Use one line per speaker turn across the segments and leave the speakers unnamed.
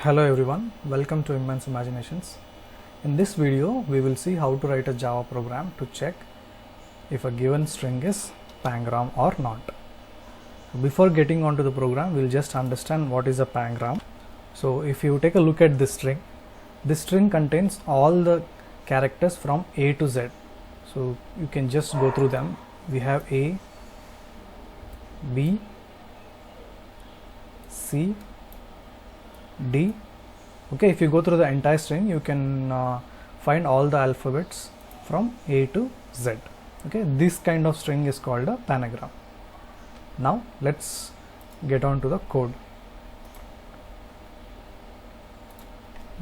Hello everyone, welcome to Immense Imaginations. In this video, we will see how to write a Java program to check if a given string is pangram or not. Before getting onto the program, we'll just understand what is a pangram. So if you take a look at this string contains all the characters from A to Z. So you can just go through them. We have A, B, C, D. Okay, if you go through the entire string, you can find all the alphabets from A to Z. Okay, this kind of string is called a panagram. Now let's get on to the code.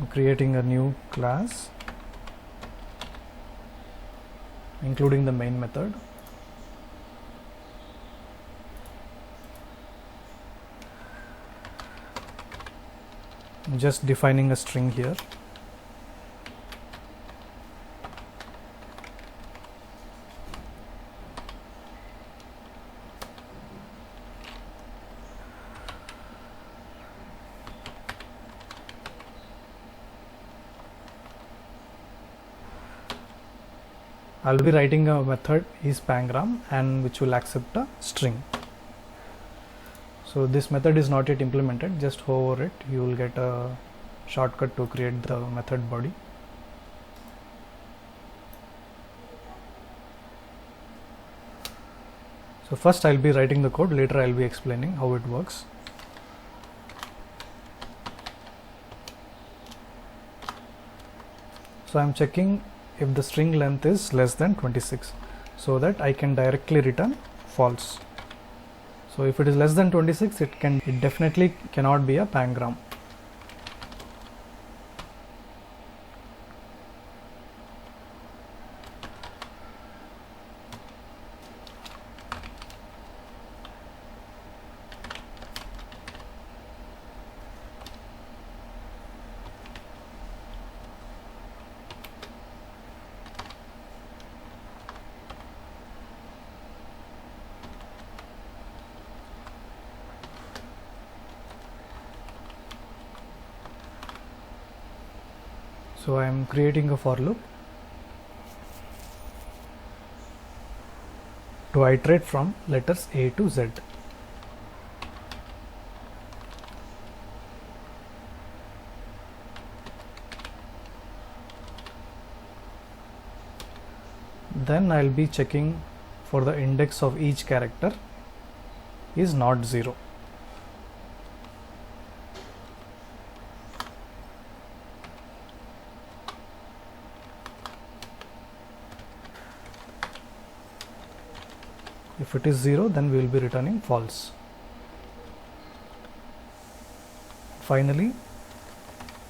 I'm creating a new class including the main method. I'm just defining a string here. I'll be writing a method is pangram and which will accept a string. So this method is not yet implemented, just hover over it, you will get a shortcut to create the method body. So first I'll be writing the code, later I'll be explaining how it works. So I'm checking if the string length is less than 26 so that I can directly return false. So if it is less than 26, it definitely cannot be a pangram. So I am creating a for loop to iterate from letters A to Z. Then I'll be checking for the index of each character is not 0. If it is 0, then we will be returning false. Finally,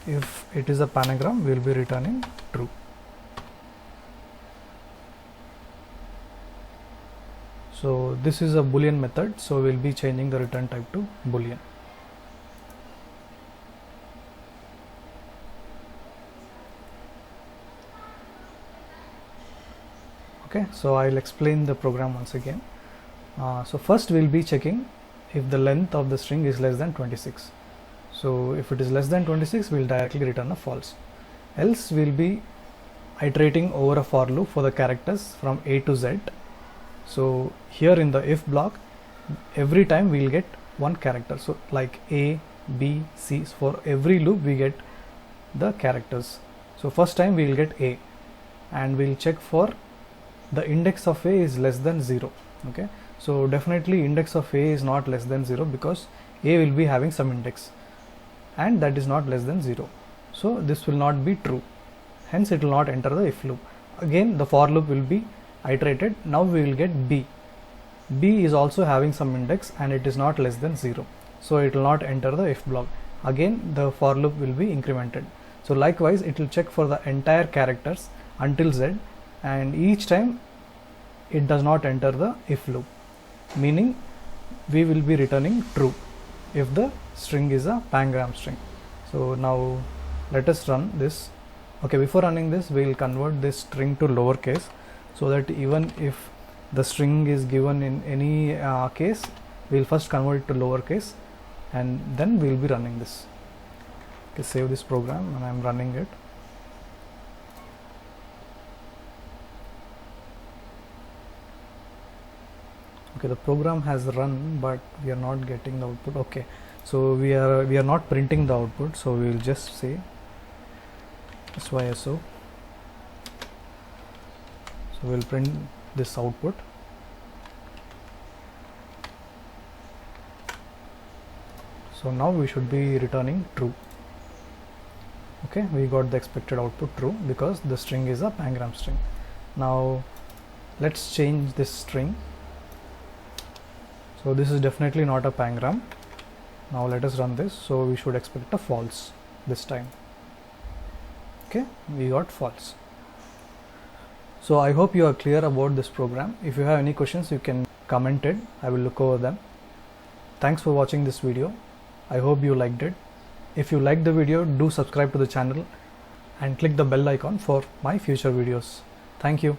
if it is a panagram, we will be returning true. So this is a boolean method, so we will be changing the return type to boolean. Okay, so I'll explain the program once again. So first we'll be checking if the length of the string is less than 26. So if it is less than 26, we'll directly return a false. Else we'll be iterating over a for loop for the characters from A to Z. So here in the if block, every time we'll get one character. So like A, B, C, so for every loop we get the characters. So first time we'll get A and we'll check for the index of A is less than 0. Okay, so definitely index of A is not less than 0 because A will be having some index and that is not less than 0. So this will not be true, hence it will not enter the if loop. Again the for loop will be iterated. Now we will get B. B is also having some index and it is not less than 0. So it will not enter the if block. Again the for loop will be incremented. So likewise it will check for the entire characters until Z, and each time it does not enter the if loop, meaning we will be returning true if the string is a pangram string. So now let us run this. Okay, before running this, we will convert this string to lowercase so that even if the string is given in any case, we will first convert it to lowercase and then we will be running this. Okay, save this program and I'm running it. Okay, the program has run, but we are not getting the output. Okay, so we are not printing the output, so we will just say SYSO. So we'll print this output. So now we should be returning true. Okay, we got the expected output true because the string is a pangram string. Now let's change this string. So this is definitely not a pangram. Now let us run this. So we should expect a false this time. Okay, we got false. So I hope you are clear about this program. If you have any questions, you can comment it. I will look over them. Thanks for watching this video. I hope you liked it. If you liked the video, do subscribe to the channel and click the bell icon for my future videos. Thank you.